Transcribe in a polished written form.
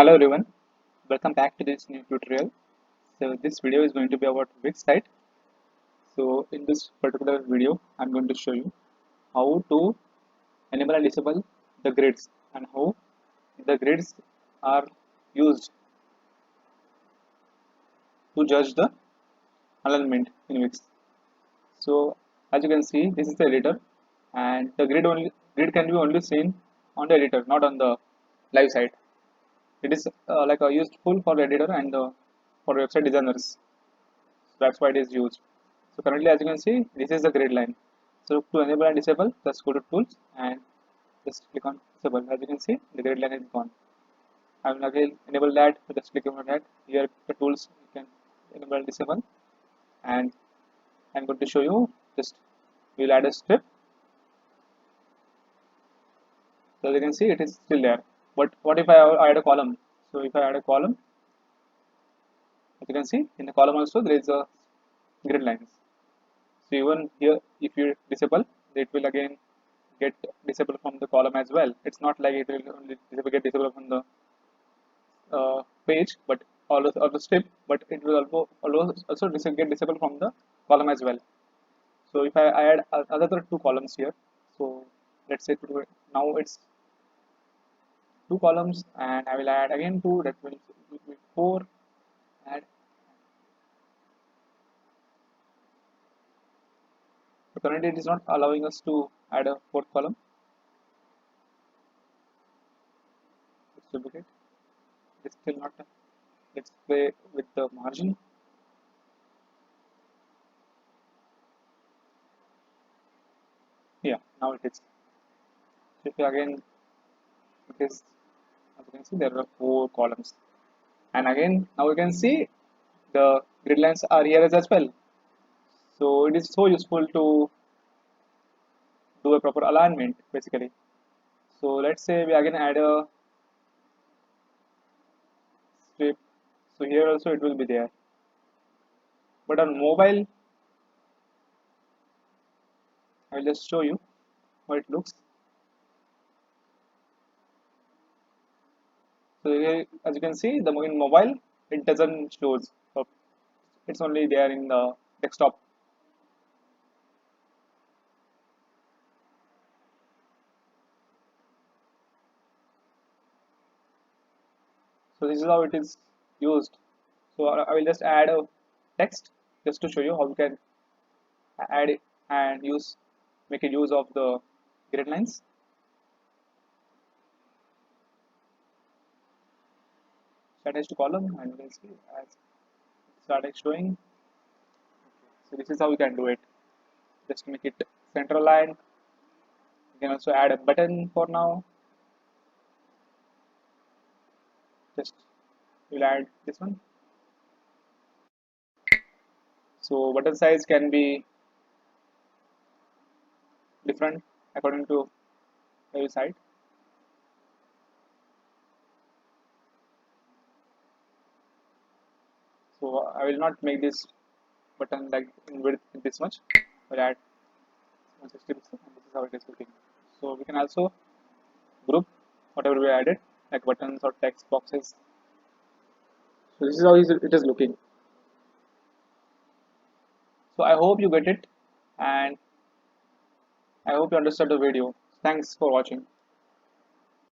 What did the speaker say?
Hello everyone, welcome back to this new tutorial. So this video is going to be about Wix site. So in this particular video, I'm going to show you how to enable and disable the grids and how the grids are used to judge the alignment in Wix. So as you can see, this is the editor, and the grid can be only seen on the editor, not on the live site. It is like a useful for the editor and for website designers. That's why it is used. So currently, as you can see, this is the grid line. So to enable and disable, just go to tools and just click on disable. As you can see, the grid line is gone. I will again enable that. So just click on that. Here the tools you can enable and disable, and I'm going to show you. Just we'll add a strip. So as you can see, it is still there. But what if I add a column? So if I add a column, as you can see, in the column also there is a grid lines. So even here, if you disable, it will again get disabled from the column as well. It's not like it will only get disabled from the page, but or the strip, but it will also get disabled from the column as well. So if I add another two columns here, so let's say now it's two columns, and I will add again two. That will be four. Add. So currently, it is not allowing us to add a fourth column. Let's duplicate. It's still not. Let's play with the margin. Yeah, now it is. So if you again, it is, as you can see, there are four columns, and again now you can see the grid lines are here as well. So it is so useful to do a proper alignment basically. So let's say we again add a strip. So here also it will be there, but on mobile, I will just show you how it looks. So here, as you can see, the in mobile it doesn't shows. So it's only there in the desktop. So this is how it is used. So I will just add a text just to show you how you can add it and make a use of the grid lines. Attach to column, and you can see as started showing. So this is how you can do it. Just make it center aligned. You can also add a button for now. Just we'll add this one. So button size can be different according to every site. So I will not make this button like in width this much. We'll add 160%, and this is how it is looking. So we can also group whatever we added, like buttons or text boxes. So this is how it is looking. So I hope you get it, and I hope you understood the video. Thanks for watching.